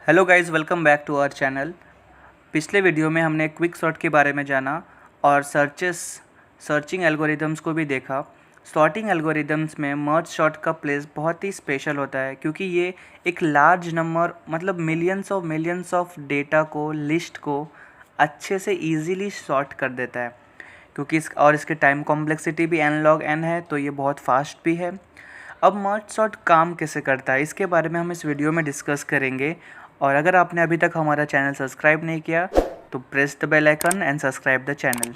Hello guys, welcome back to our channel. पिछले video में हमने क्विक सॉर्ट के बारे में जाना और सर्चिंग एल्गोरिदम्स को भी देखा। सॉर्टिंग एल्गोरिदम्स में मर्ज सॉर्ट का प्लेस बहुत ही स्पेशल होता है क्योंकि ये एक लार्ज नंबर मतलब मिलियंस ऑफ डेटा को लिस्ट को अच्छे से इजीली सॉर्ट कर देता है। क्योंकि इसके टाइम कॉम्प्लेक्सिटी भी n log n है, तो ये बहुत फास्ट भी है। अब मर्ज सॉर्ट काम कैसे करता है इसके बारे में हम इस वीडियो में डिस्कस करेंगे। और अगर आपने अभी तक हमारा चैनल सब्सक्राइब नहीं किया तो press the bell icon and subscribe the channel.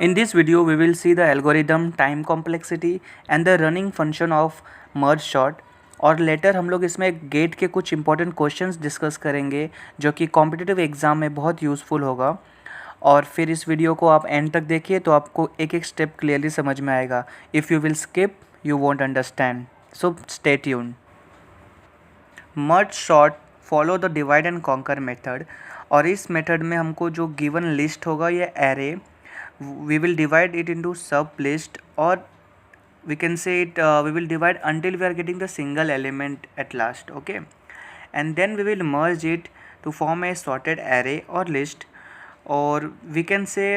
In this video we will see the algorithm, time complexity and the running function of merge sort। और लेटर हम लोग इसमें गेट के कुछ इंपॉर्टेंट क्वेश्चंस डिस्कस करेंगे जो कि कॉम्पिटिटिव एग्ज़ाम में बहुत यूज़फुल होगा। और फिर इस वीडियो को आप एंड तक देखिए तो आपको एक एक स्टेप क्लियरली समझ में आएगा। If you will skip you won't understand, so stay tuned. Merge sort follow the divide and conquer method. और इस मेथड में हमको जो गिवन लिस्ट होगा ये array, we will divide it into sub list, और we can say it we will divide until we are getting the single element at last, okay? And then we will merge it to form a sorted array or list, or we can say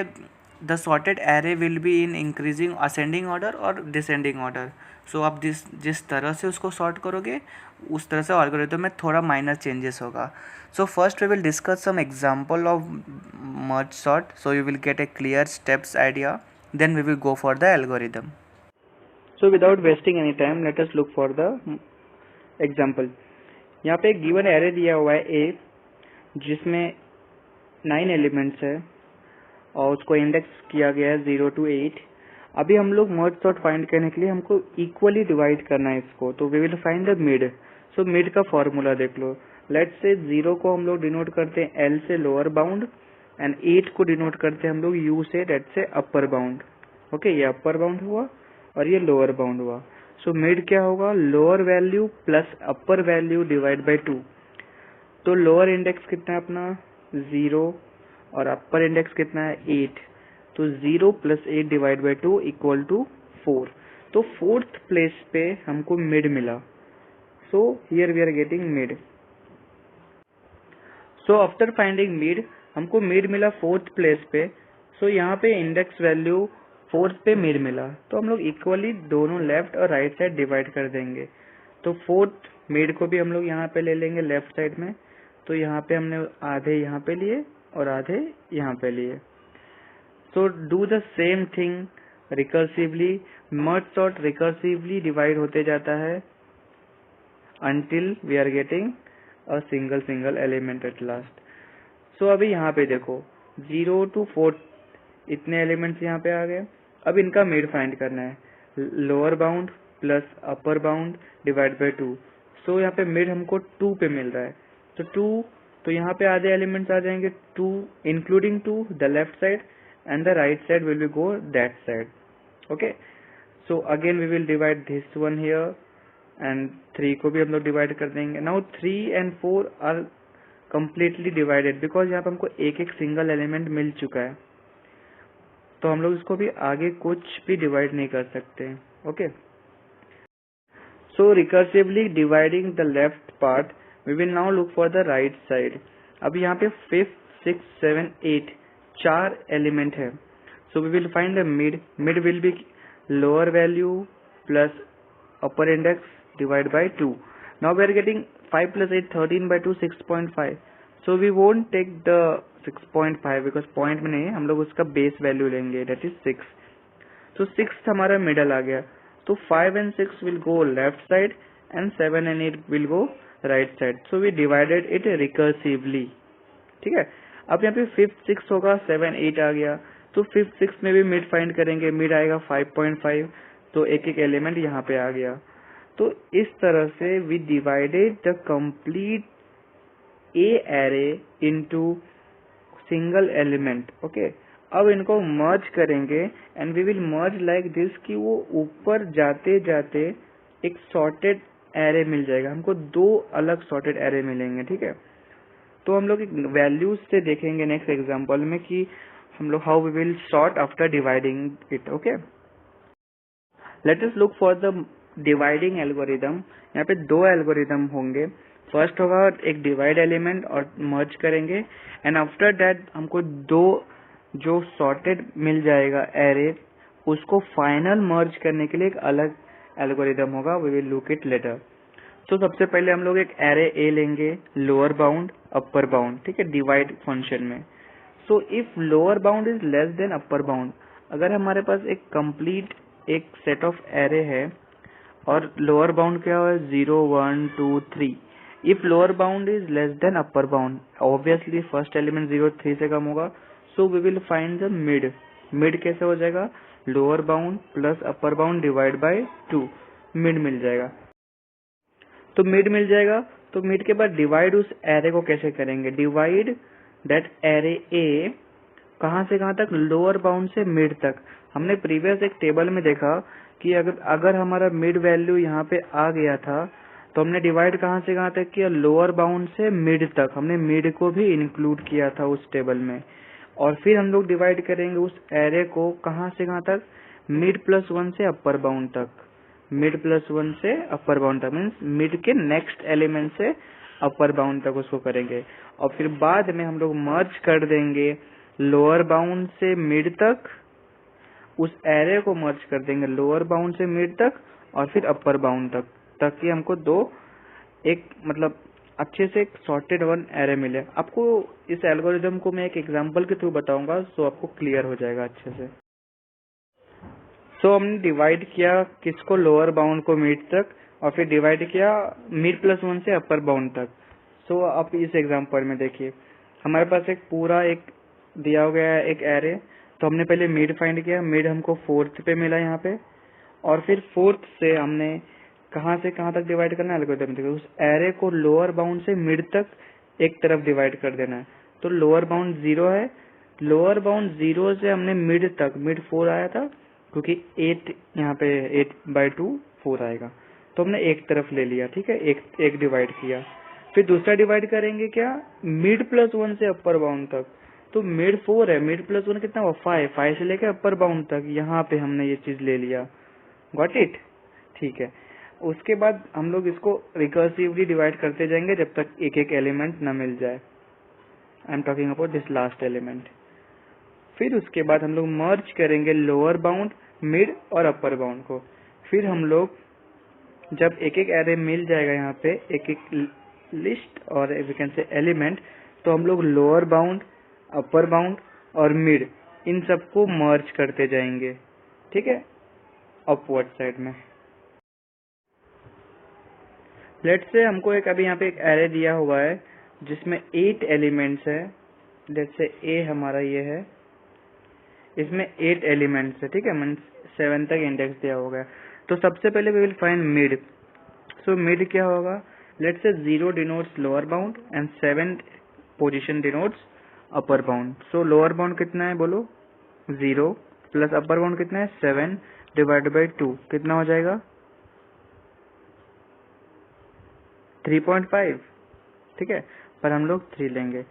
the sorted array will be in increasing ascending order or descending order। so आप जिस तरह से उसको sort करोगे उस तरह से algorithm में थोड़ा माइनर चेंजेस होगा। so first we will discuss some example of merge sort so you will get a clear steps idea, then we will go for the algorithm। So without wasting any time, let us look for the example। यहाँ पे एक given array दिया हुआ है A, जिसमें 9 elements है और उसको इंडेक्स किया गया है 0 to 8। अभी हम लोग मर्ज सॉर्ट फाइंड करने के लिए हमको इक्वली डिवाइड करना है इसको, तो we will find the mid. So mid का फॉर्मूला देख लो। लेट्स से 0 को हम लोग डिनोट करते हैं L से लोअर बाउंड एंड 8 को डिनोट करते हैं हम लोग U से, let's say upper bound. Okay, ये अपर बाउंड हुआ और ये लोअर बाउंड हुआ। सो मिड क्या होगा? Lower value plus upper value divide by 2। तो लोअर इंडेक्स कितना है अपना 0 और अपर इंडेक्स कितना है 8। तो 0 plus 8 divide by 2 equal to 4। तो फोर्थ प्लेस पे हमको मिड मिला। So here we are getting mid. So after finding mid, हमको मिड मिला फोर्थ प्लेस पे। सो यहाँ पे इंडेक्स वैल्यू फोर्थ पे मिड मिला, तो हम लोग इक्वली दोनों लेफ्ट और राइट साइड डिवाइड कर देंगे। तो फोर्थ मिड को भी हम लोग यहाँ पे ले लेंगे लेफ्ट साइड में। तो यहाँ पे हमने आधे यहाँ पे लिए और आधे यहाँ पे लिए। So do the same thing recursively. Merge sort recursively divide होते जाता है until we are getting a single element at last। सो अभी यहाँ पे देखो 0 to 4 इतने एलिमेंट्स यहाँ पे आ गए। अब इनका मिड फाइंड करना है, lower bound plus upper bound divide by 2। सो यहाँ पे मिड हमको 2 पे मिल रहा है। तो 2, तो यहाँ पे आधे एलिमेंट्स आ जाएंगे 2 including 2 the left side and the right side will be go that side. Okay, so again we will divide this one here and 3 को भी हम लोग डिवाइड कर देंगे। Now 3 and 4 are completely divided because यहाँ पे हमको एक एक सिंगल एलिमेंट मिल चुका है, तो हम लोग इसको भी आगे कुछ भी डिवाइड नहीं कर सकते। Okay, so recursively dividing the left part, we will now look for the right side. अब यहाँ पे 5, 6, 7, 8 4 एलिमेंट है। So we will find the mid. Mid will be lower value plus upper index divide by 2। Now we are getting 5 plus 8 13 by 2 6.5। So we won't take the 6.5 because point में नहीं है, हम लोग उसका बेस वैल्यू लेंगे that is 6। So 6 हमारा middle आ गया। तो 5 and 6 will go left side and 7 and 8 will go right side। So we divided it recursively। ठीक है, अब यहाँ पे 5th 6 होगा, 7 8 आ गया। तो 5th 6 में भी मिड फाइंड करेंगे, मिड आएगा 5.5। तो एक एक एलिमेंट यहाँ पे आ गया। तो इस तरह से we divided the complete a array into single element. Okay, अब इनको मर्ज करेंगे and we will merge like this कि वो ऊपर जाते जाते एक सॉर्टेड एरे मिल जाएगा। हमको 2 अलग सॉर्टेड एरे मिलेंगे। ठीक है, तो हम लोग वैल्यूज से देखेंगे नेक्स्ट एग्जांपल में कि हम लोग how we will sort after dividing it. Okay, let us look for the dividing algorithm. यहाँ पे 2 एल्गोरिदम होंगे। फर्स्ट होगा एक डिवाइड एलिमेंट और मर्ज करेंगे, एंड आफ्टर दैट हमको दो जो सॉर्टेड मिल जाएगा एरे, उसको फाइनल मर्ज करने के लिए एक अलग एल्गोरिदम होगा, we will look it later. तो सबसे पहले हम लोग एक एरे ए लेंगे, लोअर बाउंड अपर बाउंड, ठीक है, डिवाइड फंक्शन में। So if lower bound is less than upper bound, अगर हमारे पास एक कंप्लीट एक सेट ऑफ एरे है और लोअर बाउंड क्या है 0 1 2 3, if lower bound is less than upper bound, obviously first element 0 3 से कम होगा, so we will find the mid. Mid कैसे हो जाएगा, lower bound plus upper bound divide by 2, mid मिल जाएगा। तो मिड मिल जाएगा, तो मिड के बाद डिवाइड उस एरे को कैसे करेंगे, डिवाइड दैट एरे ए कहां से कहां तक, लोअर बाउंड से मिड तक। हमने प्रीवियस एक टेबल में देखा कि अगर हमारा मिड वैल्यू यहाँ पे आ गया था तो हमने डिवाइड कहां से कहां तक किया, लोअर बाउंड से मिड तक, हमने मिड को भी इंक्लूड किया था उस टेबल में। और फिर हम लोग डिवाइड करेंगे उस एरे को कहां से कहां तक, मिड प्लस 1 से अपर बाउंड तक, मिड प्लस 1 से अपर बाउंड तक, मीन्स मिड के नेक्स्ट एलिमेंट से अपर बाउंड तक उसको करेंगे। और फिर बाद में हम लोग मर्ज कर देंगे लोअर बाउंड से मिड तक, उस एरे को मर्ज कर देंगे लोअर बाउंड से मिड तक और फिर अपर बाउंड तक, ताकि हमको दो एक मतलब अच्छे से एक सॉर्टेड वन एरे मिले। आपको इस एल्गोरिदम को मैं एक एग्जांपल के थ्रू बताऊंगा, सो आपको क्लियर हो जाएगा अच्छे से। सो हमने डिवाइड किया किसको, लोअर बाउंड को मिड तक, और फिर डिवाइड किया मिड प्लस 1 से अपर बाउंड तक। सो आप इस एग्जांपल में देखिए, हमारे पास एक पूरा एक दिया गया है एक एरे, तो हमने पहले मिड फाइंड किया, मिड हमको 4th पे मिला यहाँ पे, और फिर 4th से हमने कहां से कहां तक डिवाइड करना है, एल्गोरिथम देखिए, उस एरे को लोअर बाउंड से मिड तक एक तरफ डिवाइड कर देना है। तो लोअर बाउंड 0 है, लोअर बाउंड 0 से हमने मिड तक, मिड 4 आया था क्योंकि 8 यहाँ पे 8/2 4 आएगा, तो हमने एक तरफ ले लिया, ठीक है, एक डिवाइड किया। फिर दूसरा डिवाइड करेंगे क्या, मिड प्लस 1 से अपर बाउंड तक, तो मिड 4 है, मिड प्लस 1 कितना हुआ 5, 5 से लेकर अपर बाउंड तक, यहाँ पे हमने ये चीज ले लिया, गॉट इट, ठीक है। उसके बाद हम लोग इसको रिकर्सिवली डिवाइड करते जाएंगे जब तक एक एक एलिमेंट न मिल जाए। I am talking about this last element. फिर उसके बाद हम लोग मर्ज करेंगे लोअर बाउंड, मिड और अपर बाउंड को। फिर हम लोग जब एक एक एरे मिल जाएगा यहाँ पे, एक एक लिस्ट और वी कैन से एलिमेंट, तो हम लोग लोअर बाउंड, अपर बाउंड और मिड इन सबको मर्ज करते जाएंगे, ठीक है, अपवर्ड साइड में। लेट्स से हमको एक अभी यहाँ पे एक एरे दिया हुआ है जिसमें 8 एलिमेंट्स है, लेट्स से ए हमारा ये है, इसमें 8 एलिमेंट्स है, ठीक है, मीन्स 7 तक इंडेक्स दिया होगा है। तो सबसे पहले we will find mid. So mid क्या होगा, let's say 0 denotes lower bound and 7 position denotes upper bound. So lower bound कितना है बोलो, 0 प्लस अपर बाउंड कितना है 7 डिवाइड बाई 2, कितना हो जाएगा 3.5, ठीक है, पर हम लोग 3 लेंगे।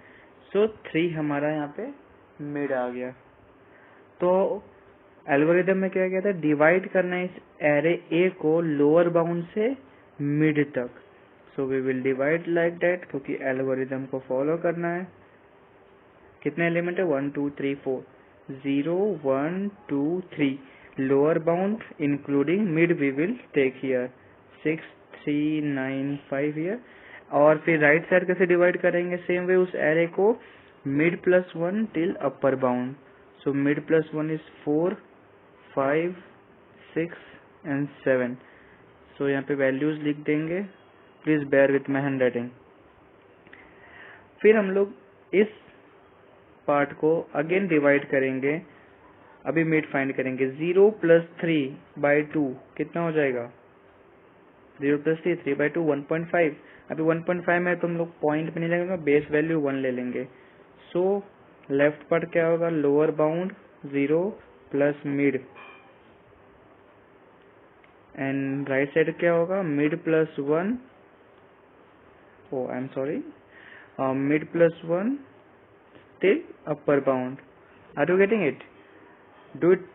सो 3 हमारा यहाँ पे मिड आ गया। तो एल्गोरिदम में क्या किया था, डिवाइड करना है इस एरे ए को लोअर बाउंड से मिड तक। So we will divide like that, क्योंकि एल्गोरिदम को फॉलो करना है। कितने एलिमेंट है 1 2 3 4, 0 1 2 3, lower bound including mid we will take here 6 3 9 5 here. और फिर राइट साइड कैसे डिवाइड करेंगे, सेम वे उस एरे को mid plus 1 till upper bound. So mid plus 1 is 4 5 6 and 7। So यहाँ पे वैल्यूज लिख देंगे, please bear with my handwriting. फिर हम लोग इस पार्ट को अगेन डिवाइड करेंगे, अभी मिड फाइंड करेंगे, 0 प्लस 3/2 कितना हो जाएगा, 0 प्लस 3/2 1.5। अभी 1.5 में तो हम लोग पॉइंट पे नहीं लेंगे, बेस वैल्यू 1 ले लेंगे। सो लेफ्ट पार्ट क्या होगा, lower bound 0 plus mid, and right side क्या होगा, mid plus 1, oh I am sorry, mid plus 1 till upper bound. Are you getting it, do it.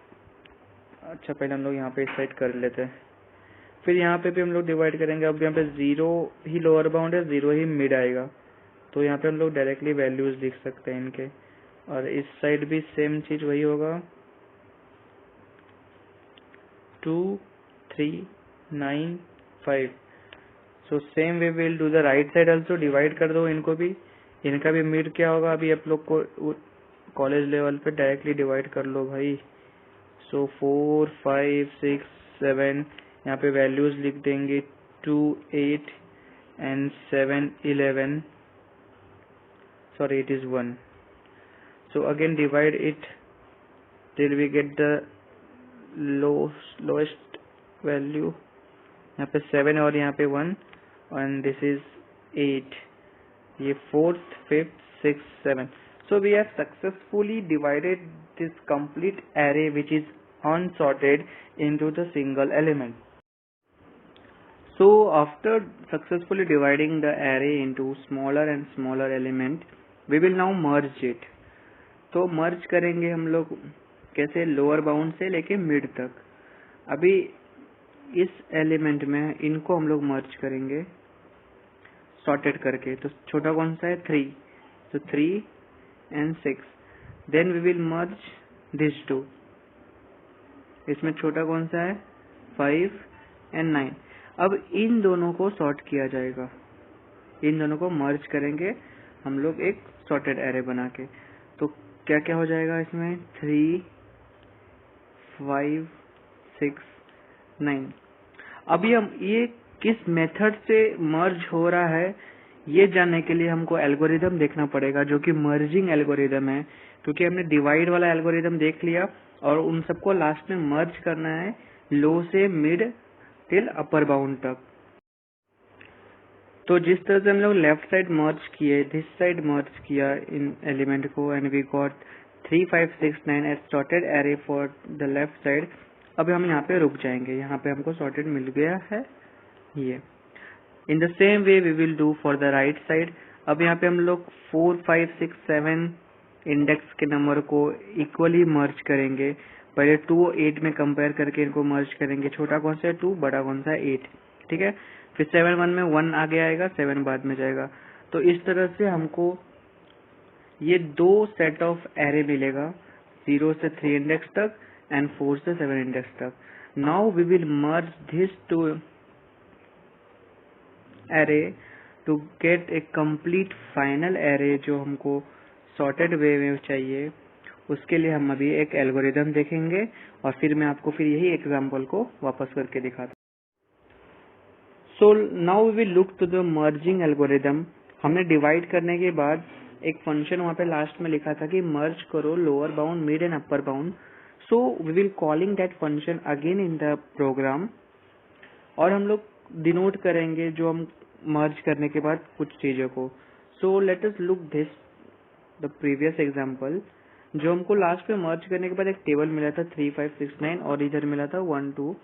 अच्छा पहले हम लोग यहाँ पे सेट कर लेते हैं। फिर यहाँ पे भी हम लोग डिवाइड करेंगे। अब यहाँ पे 0 ही लोअर बाउंड है, 0 ही मिड आएगा, तो यहाँ पे हम लोग डायरेक्टली वैल्यूज लिख सकते हैं इनके। और इस साइड भी सेम चीज वही होगा, 2 3 9 5। So same way will do the right side also, divide कर दो इनको भी। इनका भी मिड क्या होगा अभी आप लोग को कॉलेज लेवल पे डायरेक्टली डिवाइड कर लो भाई। सो 4 5 6 7 यहाँ पे वैल्यूज लिख देंगे, 2 8 and 7 11, sorry it is 1. So again divide it till we get the lowest value। यहाँ पे 7 और यहाँ पे 1 and this is 8, ये 4th 5th 6th 7। So we have successfully divided this complete array which is unsorted into the single element। So after successfully dividing the array into smaller and smaller element, we will now merge it। तो मर्ज करेंगे हम लोग कैसे, lower bound से लेके mid तक। अभी इस एलिमेंट में इनको हम लोग मर्ज करेंगे सॉर्टेड करके। तो छोटा कौन सा है, 3, तो 3 and 6। Then we will merge this 2, इसमें छोटा कौन सा है, 5 एंड 9। अब इन दोनों को सॉर्ट किया जाएगा, इन दोनों को मर्ज करेंगे हम लोग एक सॉर्टेड एरे बना के। तो क्या क्या हो जाएगा इसमें, 3 5 6 9। अभी हम ये किस मेथड से मर्ज हो रहा है ये जानने के लिए हमको एल्गोरिदम देखना पड़ेगा, जो कि मर्जिंग एल्गोरिदम है। क्योंकि हमने डिवाइड वाला एल्गोरिदम देख लिया और उन सबको लास्ट में मर्ज करना है लो से मिड टिल अपर बाउंड तक। तो जिस तरह से हम लोग लेफ्ट साइड मर्ज किए, दिस साइड मर्ज किया इन एलिमेंट को and we got 3 5 6 9 as sorted array for the left side. अब हम यहाँ पे रुक जाएंगे, यहाँ पे हमको सॉर्टेड मिल गया है ये। In the same way we will do for the right side. अब यहाँ पे हम लोग 4 5 6 7 इंडेक्स के नंबर को इक्वली मर्ज करेंगे। पहले 2 और 8 में कंपेयर करके इनको मर्ज करेंगे, छोटा कौन सा है 2, बड़ा कौन सा है 8, ठीक है। फिर 7 1 में 1 आगे आएगा, 7 बाद में जाएगा। तो इस तरह से हमको ये 2 सेट ऑफ एरे मिलेगा, 0 से 3 इंडेक्स तक एंड 4 से 7 इंडेक्स तक। Now we will merge this 2 array to get a complete final array जो हमको सॉर्टेड वे में चाहिए। उसके लिए हम अभी एक एल्गोरिदम देखेंगे और फिर मैं आपको फिर यही एग्जांपल को वापस करके दिखाता हूँ। So now we will look to the merging algorithm. हमने डिवाइड करने के बाद एक फंक्शन वहाँ पे लास्ट में लिखा था कि मर्ज करो lower bound mid and upper bound. So we will calling that function again in the program और हम लोग डिनोट करेंगे जो हम मर्ज करने के बाद कुछ चीजों को। So let us look this the previous example. जो हमको लास्ट में मर्ज करने के बाद एक टेबल मिला था 3 5 6 9 और इधर मिला था 1 2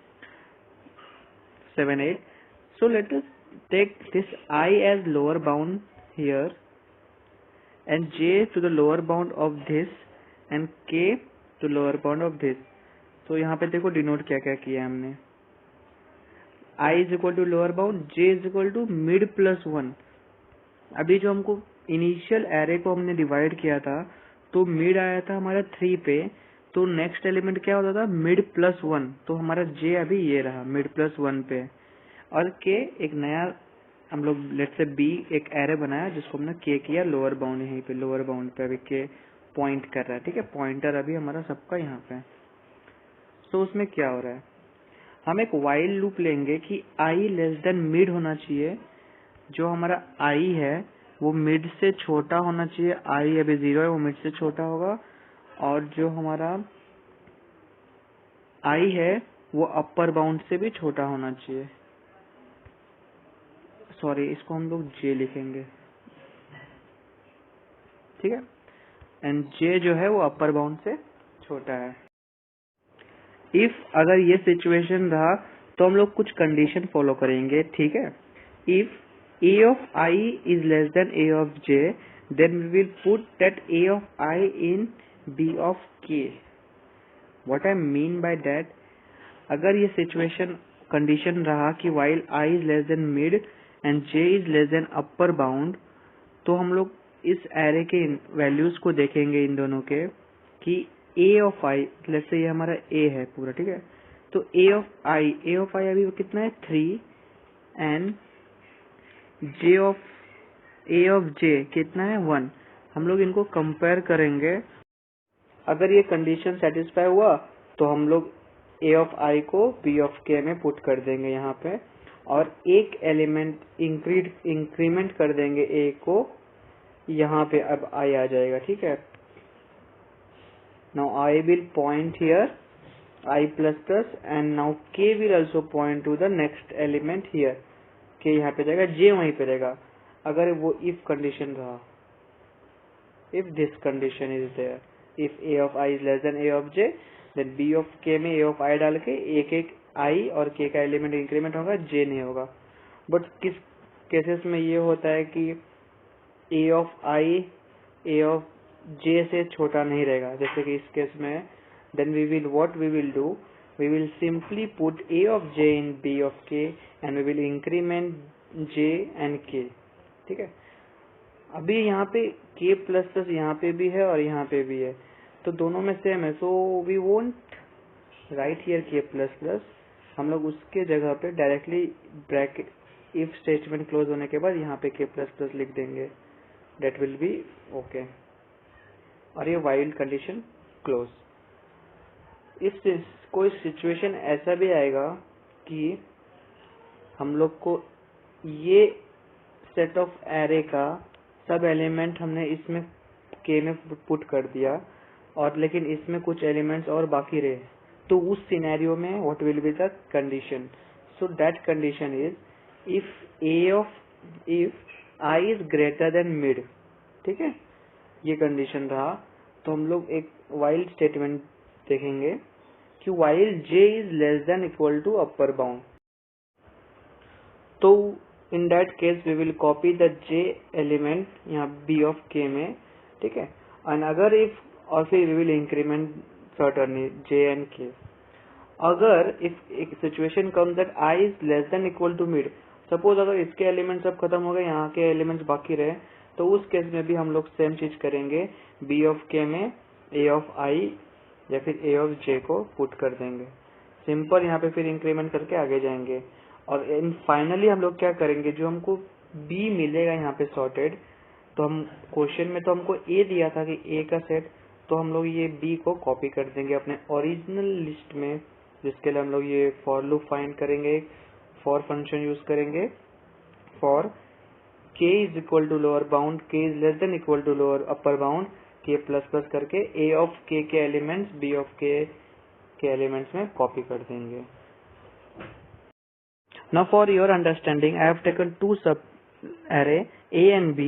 7 8। So let us take this I as lower bound here and j to the lower bound of this and k to lower bound of this। तो यहाँ पे देखो डिनोट क्या क्या किया हमने, I is equal to lower bound, j is equal to mid plus 1। अभी जो हमको इनिशियल एरे को हमने डिवाइड किया था तो मिड आया था हमारा 3 पे, तो नेक्स्ट एलिमेंट क्या होता था, मिड प्लस 1। तो हमारा j अभी ये रहा मिड प्लस 1 पे, और k एक नया हम लोग लेट से b एक एरे बनाया जिसको हमने k किया लोअर बाउंड, यहीं पे लोअर बाउंड पे अभी k पॉइंट कर रहा है, ठीक है। पॉइंटर अभी हमारा सबका यहाँ पे। तो उसमें क्या हो रहा है, हम एक while लूप लेंगे कि i लेस देन मिड होना चाहिए। जो हमारा i है वो मिड से छोटा होना चाहिए, i अभी 0 है वो मिड से छोटा होगा, और जो हमारा i है वो अपर बाउंड से भी छोटा होना चाहिए। सॉरी इसको हम लोग j लिखेंगे, ठीक है। एंड j जो है वो अपर बाउंड से छोटा है। इफ अगर ये सिचुएशन रहा तो हम लोग कुछ कंडीशन फॉलो करेंगे, ठीक है। If a of I is less than a of j, then we will put that a of I in b of k। What I mean by that, अगर ये सिचुएशन कंडीशन रहा कि while i is less then mid and j is less than upper bound, तो हम लोग इस array के values को देखेंगे इन दोनों के कि a of i, let's say ये हमारा a है पूरा, ठीक है, तो a ऑफ i अभी कितना है 3 एंड a ऑफ j कितना है 1। हम लोग इनको कंपेयर करेंगे। अगर ये कंडीशन सेटिस्फाई हुआ तो हम लोग a ऑफ i को b ऑफ k में पुट कर देंगे यहाँ पे, और एक एलिमेंट इंक्रीमेंट कर देंगे a को, यहाँ पे अब i आ जाएगा, ठीक है। Now I will point here I plus plus and now k will also point to the next element here, k यहाँ पे जाएगा, j वहीं पे रहेगा। अगर वो if कंडीशन रहा, if this condition is there, if a of i is less than a of j, then b of k में a of i डाल के एक एक i और k का एलिमेंट इंक्रीमेंट होगा, j नहीं होगा। बट किस केसेस में ये होता है कि a of i a of j से छोटा नहीं रहेगा, जैसे कि इस केस में, then we will do, we will simply put a of j in b of k and we will increment j and k, ठीक है। अभी यहाँ पे k प्लस प्लस यहाँ पे भी है और यहाँ पे भी है, तो दोनों में सेम है, so we won't write here k plus plus, हम लोग उसके जगह पे directly bracket if statement close होने के बाद यहाँ पे k प्लस प्लस लिख देंगे, that will be okay, और ये वाइल कंडीशन क्लोज। इस कोई सिचुएशन ऐसा भी आएगा कि हम लोग को ये सेट ऑफ एरे का सब एलिमेंट हमने इसमें k में पुट कर दिया, और लेकिन इसमें कुछ एलिमेंट्स और बाकी रहे, तो उस सिनेरियो में what will be the condition, so that condition is if i is greater than mid, ठीक है, ये कंडीशन रहा, तो हम लोग एक वाइल स्टेटमेंट देखेंगे कि while j is less than equal to upper bound, तो in that case we will copy the j element यहाँ b ऑफ k में, ठीक है, एंड अगर इफ, और फिर we will increment certainly j and k। अगर इफ एक situation come that i is less than equal to mid, suppose अगर इसके एलिमेंट सब खत्म हो गए, यहाँ के एलिमेंट्स बाकी रहे, तो उस केस में भी हम लोग सेम चीज करेंगे, b ऑफ k में a ऑफ i या फिर a ऑफ j को पुट कर देंगे, सिंपल, यहाँ पे फिर इंक्रीमेंट करके आगे जाएंगे। और फाइनली हम लोग क्या करेंगे, जो हमको b मिलेगा यहाँ पे सॉर्टेड, तो हम क्वेश्चन में तो हमको a दिया था कि a का सेट, तो हम लोग ये b को कॉपी कर देंगे अपने ओरिजिनल लिस्ट में, जिसके लिए हम लोग ये फॉर लूप फाइंड करेंगे, फॉर फंक्शन यूज करेंगे, for k is equal to lower bound, k is less than equal to lower upper bound, k plus plus करके a ऑफ k के एलिमेंट्स b ऑफ k के elements में copy कर देंगे। Now for your understanding, I have taken two sub array a and b,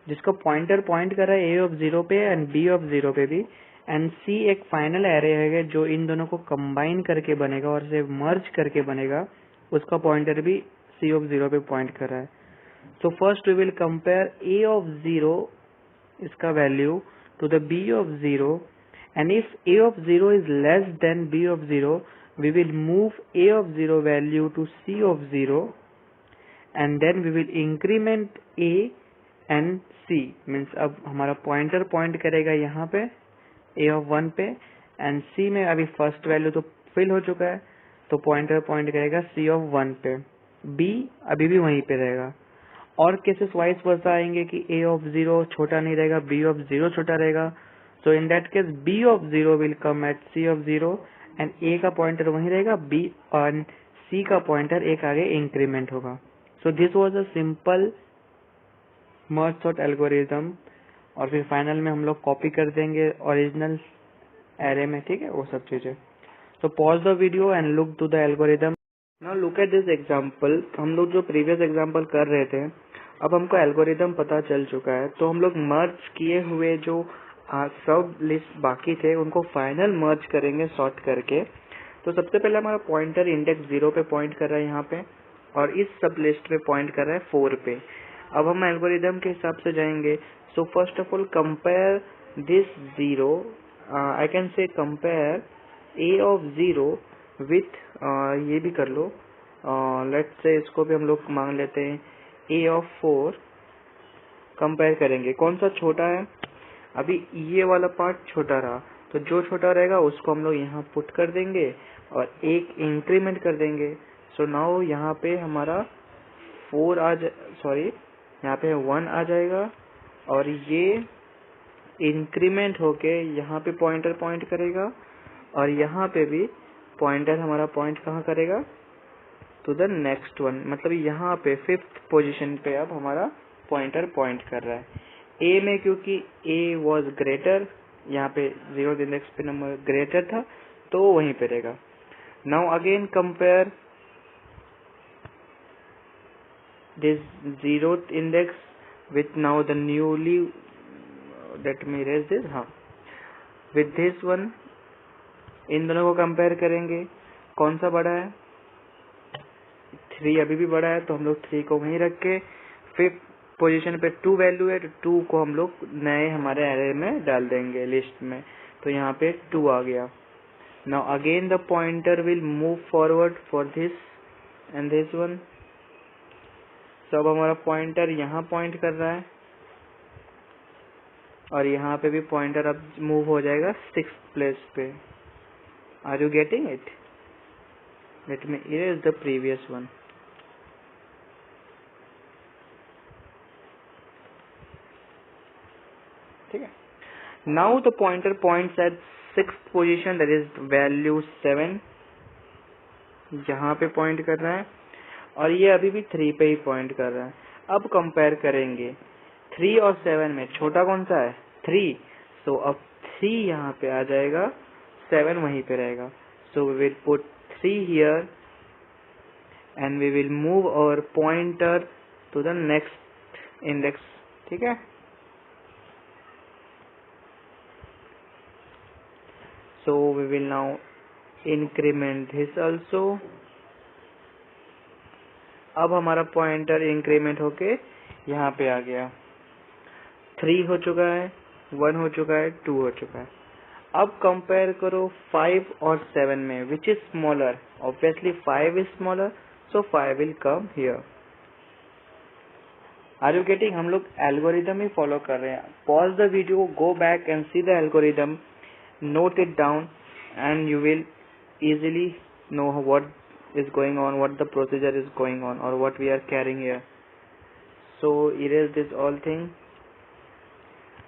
जिसका pointer point कर रहा है a ऑफ 0 पे एंड b ऑफ 0 पे भी, एंड c एक फाइनल एरे है जो इन दोनों को कंबाइन करके बनेगा और से मर्ज करके बनेगा, उसका पॉइंटर भी c ऑफ 0 पे पॉइंट कर रहा है। So first we will compare a of 0 इसका value to the b of 0, and if a of 0 is less than b of 0, we will move a of 0 value to c of 0, and then we will increment a and c, means अब हमारा pointer point करेगा यहाँ पे a of 1 पे, and c में अभी first value तो fill हो चुका है, तो पॉइंटर पॉइंट करेगा c of 1 पे, b अभी भी वहीं पे रहेगा। और केसेस वाइज वर्सा आएंगे कि a of 0 छोटा नहीं रहेगा, b of 0 छोटा रहेगा, so in that case b of 0 will come at c of 0 and a का पॉइंटर वहीं रहेगा, b और c का पॉइंटर एक आगे इंक्रीमेंट होगा। so this was a simple merge sort algorithm, और फिर फाइनल में हम लोग कॉपी कर देंगे ओरिजिनल एरे में, ठीक है, वो सब चीजें। so pause the video and look to the algorithm. Now look at this example. हम लोग जो प्रीवियस एग्जाम्पल कर रहे थे, अब हमको एल्गोरिथम पता चल चुका है, तो हम लोग मर्ज किए हुए जो सब लिस्ट बाकी थे उनको फाइनल मर्ज करेंगे सॉर्ट करके। तो सबसे पहले हमारा पॉइंटर इंडेक्स 0 पे पॉइंट कर रहा है यहाँ पे, और इस सब लिस्ट पे पॉइंट कर रहा है 4 पे। अब हम एल्गोरिथम के हिसाब से जाएंगे। So first of all compare this 0, I can say compare a of 0 with ये भी कर लो, लेट्स से इसको भी हम लोग मान लेते हैं a ऑफ 4, कंपेयर करेंगे कौन सा छोटा है। अभी ये वाला पार्ट छोटा रहा, तो जो छोटा रहेगा उसको हम लोग यहाँ पुट कर देंगे और एक इंक्रीमेंट कर देंगे। सो नाउ यहाँ पे हमारा 4 सॉरी यहाँ पे 1 आ जाएगा और ये इंक्रीमेंट होके यहाँ पे पॉइंटर पॉइंट करेगा और यहाँ पे भी पॉइंटर हमारा पॉइंट कहाँ करेगा, टू द नेक्स्ट वन। मतलब यहाँ पे 5th पोजीशन पे अब हमारा पॉइंटर पॉइंट कर रहा है। ए में क्योंकि ए वॉज ग्रेटर, यहाँ पे 0th इंडेक्स पे नंबर ग्रेटर था तो वो वहीं पे रहेगा। Now again compare this 0th index with now the newly, let me erase this, हाँ, with this one, इन दोनों को कंपेयर करेंगे कौन सा बड़ा है। 3 अभी भी बड़ा है तो हम लोग 3 को वहीं रख के 5th पोजीशन पे 2 वैल्यू है तो 2 को हम लोग नए हमारे एरे में डाल देंगे लिस्ट में, तो यहाँ पे 2 आ गया। Now again the pointer will move forward for this and this one. तो अब हमारा पॉइंटर यहाँ पॉइंट कर रहा है और यहाँ पे भी पॉइंटर अब मूव हो जाएगा 6th प्लेस पे। Are you getting it? Let me erase the previous one. ठीक है। Now the pointer points at 6th position, that is value 7, यहाँ पे पॉइंट कर रहा है और ये अभी भी 3 पे ही पॉइंट कर रहा है। अब कंपेयर करेंगे 3 और 7 में छोटा कौन सा है, 3। सो अब 3 यहाँ पे आ जाएगा, 7 वहीं पे रहेगा। So we will put 3 here and we will move our pointer to the next index. ठीक है। So we will now increment this also. अब हमारा पॉइंटर इंक्रीमेंट होके यहाँ पे आ गया, 3 हो चुका है, 1 हो चुका है, 2 हो चुका है। अब कंपेयर करो 5 और 7 में, which is smaller. Obviously 5 is smaller, so 5 will come here. Are you getting? हम लोग एल्गोरिदम ही फॉलो कर रहे हैं। Pause the video, go back and see the algorithm, note it down and you will easily know what is going on, what the procedure is going on or what we are carrying here. So erase this all thing.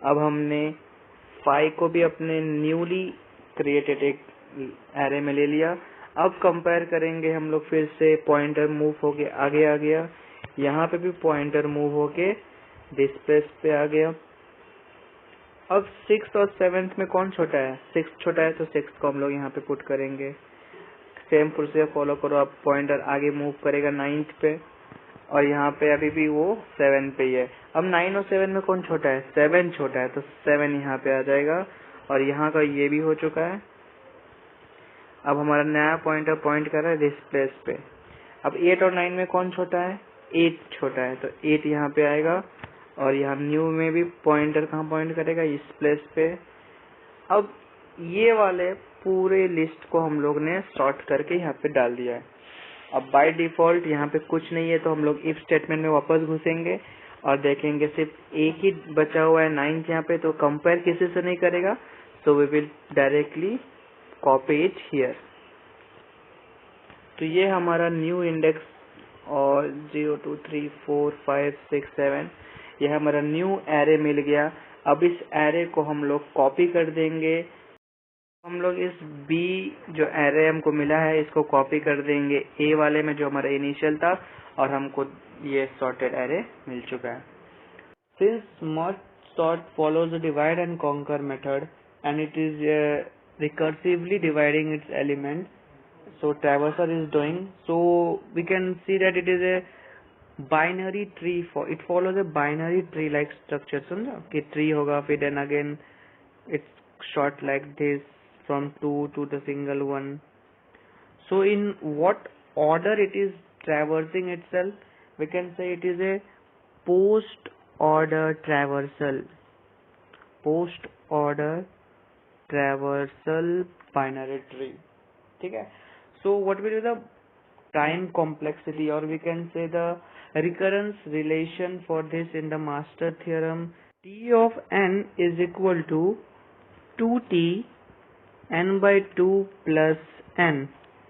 अब हमने 5 को भी अपने newly created एक array में ले लिया। अब कंपेयर करेंगे हम लोग, फिर से पॉइंटर मूव होके आगे आ गया, यहाँ पे भी पॉइंटर मूव होके डिस्प्लेस पे आ गया। अब 6th और 7th में कौन छोटा है, 6th छोटा है तो 6th को हम लोग यहाँ पे पुट करेंगे। सेम प्रोसीजर फॉलो करो। अब पॉइंटर आगे मूव करेगा 9th पे और यहाँ पे अभी भी वो 7 पे ही है। अब 9 और 7 में कौन छोटा है, 7 छोटा है तो 7 यहाँ पे आ जाएगा और यहाँ का ये भी हो चुका है। अब हमारा नया पॉइंटर पॉइंट कर रहा है दिस प्लेस पे। अब 8 और 9 में कौन छोटा है, 8 छोटा है तो 8 यहाँ पे आएगा और यहाँ न्यू में भी पॉइंटर कहाँ पॉइंट करेगा, इस प्लेस पे। अब ये वाले पूरे लिस्ट को हम लोग ने सॉर्ट करके यहाँ पे डाल दिया है। अब बाय डिफॉल्ट यहाँ पे कुछ नहीं है तो हम लोग इफ स्टेटमेंट में वापस घुसेंगे और देखेंगे सिर्फ एक ही बचा हुआ है 9th यहाँ पे, तो कंपेयर किसी से नहीं करेगा। So we will directly copy it here. तो ये हमारा न्यू इंडेक्स और 0 2 3 4 5 6 7 ये हमारा न्यू एरे मिल गया। अब इस एरे को हम लोग कॉपी कर देंगे। हम लोग इस बी जो एरे हमको मिला है इसको कॉपी कर देंगे ए वाले में जो हमारा इनिशियल था और हमको ये सॉर्टेड एरे मिल चुका है। Since merge sort follows the divide and conquer method and it is recursively dividing it's element, so traversal is doing, so we can see that it is a binary tree, for it follows a binary tree like structure। समझा कि tree होगा फिर then again it's short like this from 2 to the single one। so in what order it is traversing itself, we can say it is a post order traversal, post order traversal binary tree। ठीक है। So what will be the time complexity, or we can say the recurrence relation for this in the master theorem. T of n is equal to 2t n by 2 plus n.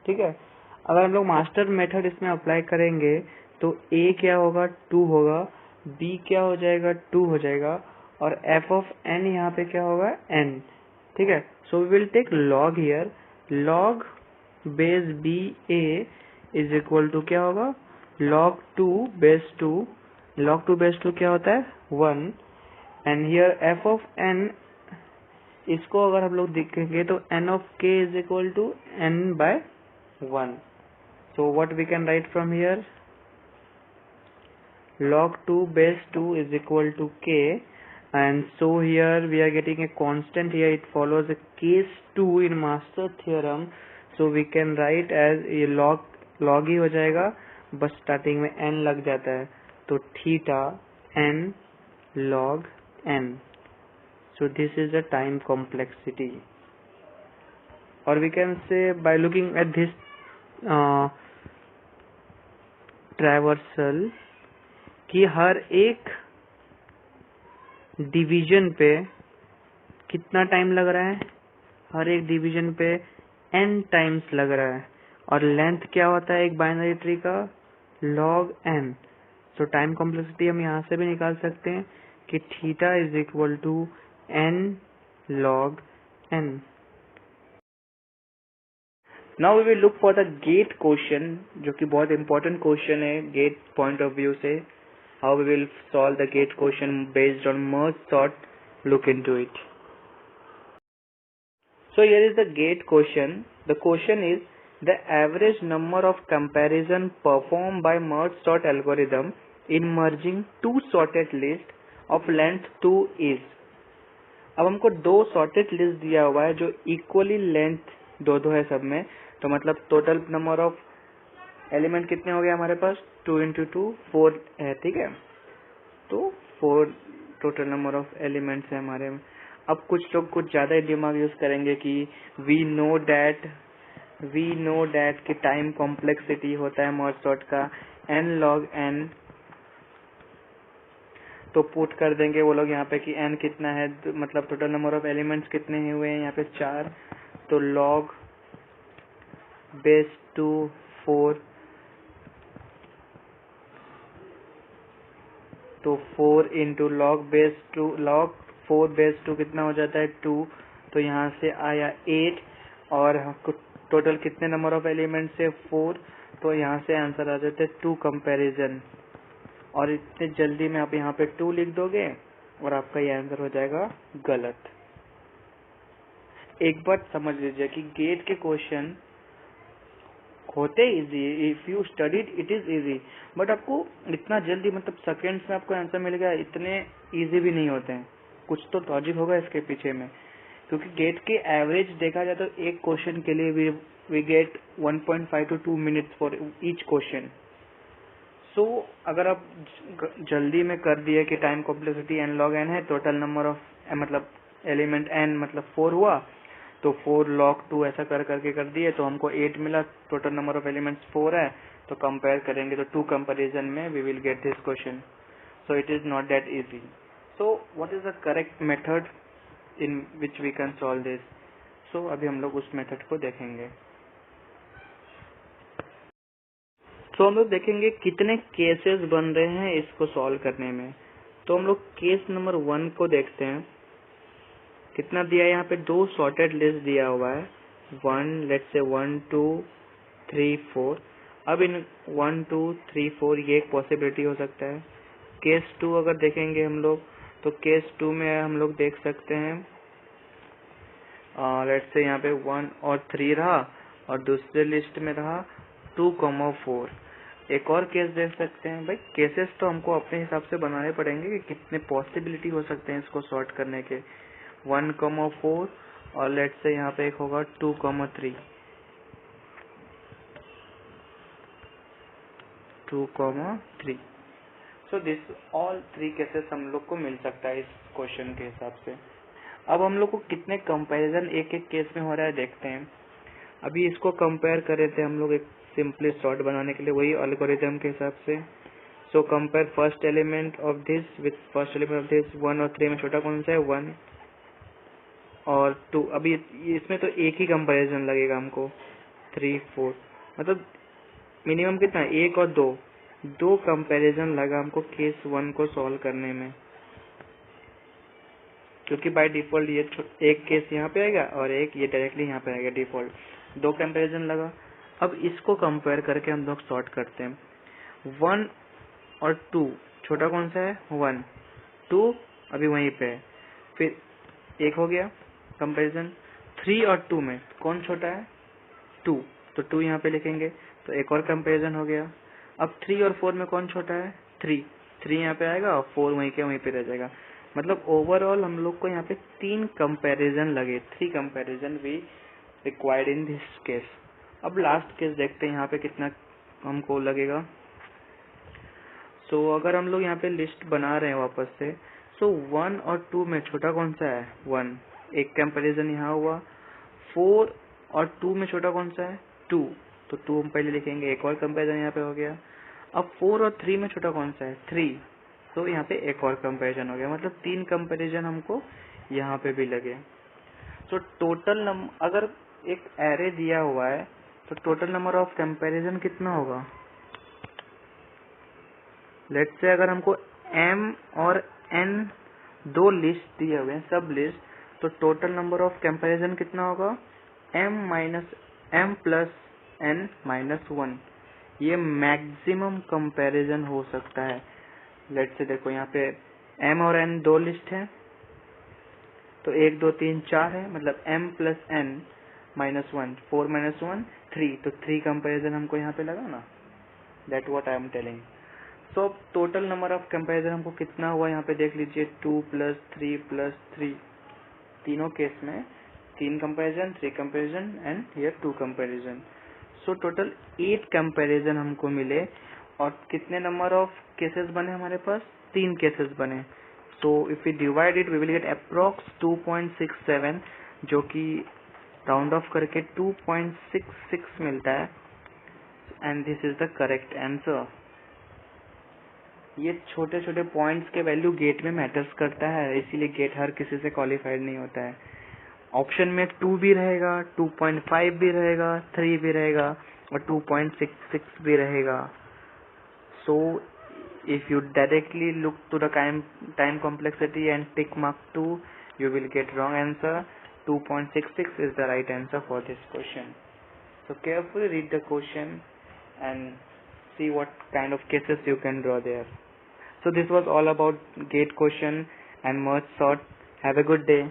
ठीक है, अगर हम लोग master method इसमें apply करेंगे तो a क्या होगा, 2 होगा, b क्या हो जाएगा, 2 हो जाएगा, और f of n यहाँ पे क्या होगा, n. ठीक है, so we will take log here. log base b a is equal to क्या होगा, log 2 बेस 2. log 2 बेस 2 क्या होता है, 1. And here f of n, इसको अगर हम लोग देखेंगे तो n of k is equal to n by 1. So what we can write from here, log 2 base 2 is equal to k, and so here we are getting a constant here. It follows a case 2 in master theorem, so we can write as ये log ही हो जाएगा, बस starting में n लग जाता है, तो theta n log n. So this is the time complexity, or we can say by looking at this traversal कि हर एक डिवीजन पे कितना टाइम लग रहा है, हर एक डिवीजन पे n टाइम्स लग रहा है, और लेंथ क्या होता है एक बाइनरी ट्री का, log n. सो टाइम कॉम्प्लेक्सिटी हम यहाँ से भी निकाल सकते हैं कि theta is equal to n log n. Now we will look for the GATE question, जो कि बहुत इंपॉर्टेंट क्वेश्चन है गेट पॉइंट ऑफ व्यू से. How we will solve the GATE question based on merge sort, look into it. So here is the GATE question. The question is the average number of comparison perform by merge sort algorithm in merging two sorted list of length 2 is. अब हमको दो sorted list दिया हुआ है जो equally length दो है सब में, तो मतलब टोटल नंबर ऑफ एलिमेंट कितने हो गए हमारे पास, 2 into 2 4 है. ठीक है, तो 4 टोटल नंबर ऑफ एलिमेंट्स है हमारे में. अब कुछ लोग कुछ ज्यादा दिमाग यूज करेंगे कि वी नो दैट कि टाइम कॉम्प्लेक्सिटी होता है मर्ज सॉर्ट का n log n, तो पुट कर देंगे वो लोग यहाँ पे कि n कितना है, मतलब टोटल नंबर ऑफ एलिमेंट्स कितने हुए हैं यहाँ पे 4, तो log बेस 2 4, तो 4 इंटू log 4 बेस 2 कितना हो जाता है 2, तो यहाँ से आया 8, और टोटल कितने नंबर ऑफ एलिमेंट्स है 4, तो यहाँ से आंसर आ जाता है 2 कंपैरिजन. और इतने जल्दी में आप यहाँ पे 2 लिख दोगे और आपका ये आंसर हो जाएगा गलत. एक बात समझ लीजिए कि गेट के क्वेश्चन होते easy, if you studied it is easy, but आपको इतना जल्दी मतलब सेकेंड्स में आपको आंसर मिलेगा, इतने इजी भी नहीं होते हैं. कुछ तो लॉजिक होगा इसके पीछे में, क्योंकि गेट के एवरेज देखा जाए तो एक क्वेश्चन के लिए we get 1.5 to 2 minutes for each question. So अगर आप जल्दी में कर दिए कि time complexity n log n है, टोटल नंबर ऑफ मतलब एलिमेंट n मतलब 4 हुआ, तो 4 log 2 ऐसा करके कर दिए, तो हमको 8 मिला, टोटल नंबर ऑफ एलिमेंट्स 4 है, तो कंपेयर करेंगे तो 2 कंपैरिजन में we will get this question. So it is not that easy. So what is the correct method in which we can solve this. So अभी हम लोग उस मेथड को देखेंगे. तो हम लोग देखेंगे कितने केसेस बन रहे हैं इसको सॉल्व करने में. तो हम लोग केस नंबर 1 को देखते हैं. कितना दिया है यहाँ पे, 2 सॉर्टेड लिस्ट दिया हुआ है, 1 लेट्स से 1 2 3 4. अब इन 1 2 3 4 ये एक पॉसिबिलिटी हो सकता है. केस 2 अगर देखेंगे हम लोग, तो केस 2 में हम लोग देख सकते हैं लेट्स से यहाँ पे 1 और 3 रहा, और दूसरे लिस्ट में रहा 2, 4. एक और केस देख सकते हैं. भाई केसेस तो हमको अपने हिसाब से बनाने पड़ेंगे कि कितने पॉसिबिलिटी हो सकते हैं इसको सॉर्ट करने के. 1, 4 और लेट्स से यहाँ पे एक होगा 2, 3. 2, 3. सो दिस ऑल 3 केसेस हम लोग को मिल सकता है इस क्वेश्चन के हिसाब से. अब हम लोग को कितने कंपैरिजन एक एक केस में हो रहा है देखते हैं. अभी इसको कंपेयर कर रहे थे हम लोग एक सिंपली सॉर्ट बनाने के लिए, वही एल्गोरिथम के हिसाब से। So compare first element of this with first element of this. 1 और 3 में छोटा कौन सा है? 1 और 2। अभी इसमें तो एक ही कंपैरिजन लगेगा हमको, 3 4, मतलब मिनिमम कितना है? 1 और 2, 2 कंपैरिजन लगा हमको केस 1 को सॉल्व करने में, क्योंकि बाय डिफॉल्ट ये एक केस यहाँ पे आएगा और एक ये डायरेक्टली यहाँ पे आएगा डिफॉल्ट, 2 कंपैरिजन लगा। अब इसको कंपेयर करके हम लोग सॉर्ट करते हैं। 1 और 2, छोटा कौन सा है? 1, 2 अभी वहीं पे है, फिर एक हो गया कंपैरिजन। 3 और 2 में कौन छोटा है? 2, तो 2 यहाँ पे लिखेंगे, तो एक और कंपैरिजन हो गया। अब 3 और 4 में कौन छोटा है? 3 यहाँ पे आएगा और 4 वहीं के वहीं पे रह जाएगा। मतलब ओवरऑल हम लोग को यहाँ पे 3 कंपैरिजन लगे, 3 comparison we required in this case. अब लास्ट केस देखते हैं यहाँ पे कितना हमको लगेगा। सो अगर हम लोग यहाँ पे लिस्ट बना रहे हैं वापस से, सो 1 और 2 में छोटा कौन सा है? 1, एक कंपैरिजन यहाँ हुआ। 4 और 2 में छोटा कौन सा है? 2, तो 2 हम पहले लिखेंगे, एक और कंपैरिजन यहाँ पे हो गया। अब 4 और 3 में छोटा कौन सा है? 3, तो यहाँ पे एक और कंपैरिजन हो गया, मतलब 3 कंपैरिजन हमको यहाँ पे भी लगे। सो टोटल अगर एक एरे दिया हुआ है तो टोटल नंबर ऑफ कंपैरिजन कितना होगा? लेट्स से अगर हमको m और n 2 लिस्ट दिए हुए हैं, सब लिस्ट, तो टोटल नंबर ऑफ कंपैरिजन कितना होगा? m plus n minus 1। ये मैक्सिमम कंपैरिजन हो सकता है। लेट्स से देखो यहाँ पे m और n 2 लिस्ट है, तो 1 2 3 4 है, मतलब m plus n minus 1, 4 minus 1 3, तो 3 कंपैरिजन हमको यहाँ पे लगा ना, that what I am telling. So total number of comparison हमको कितना हुआ यहाँ पे देख लीजिए, 2 प्लस 3 प्लस 3, तीनों केस में 3 comparison, 3 comparison and here 2 comparison. So total 8 comparison हमको मिले। और कितने नंबर ऑफ केसेस बने हमारे पास? 3 केसेस बने। So if you divide it we will get approx 2.67, जो कि राउंड ऑफ करके 2.66 मिलता है, and this is the correct answer. ये छोटे छोटे पॉइंट्स के वैल्यू गेट में मैटर्स करता है, इसीलिए गेट हर किसी से क्वालिफाइड नहीं होता है। ऑप्शन में 2 भी रहेगा, 2.5 भी रहेगा, 3 भी रहेगा और 2.66 भी रहेगा। सो if you directly look to the time complexity and tick mark 2, you will get wrong answer. 2.66 is the right answer for this question. So carefully read the question and see what kind of cases you can draw there. So this was all about gate question and merge sort. Have a good day.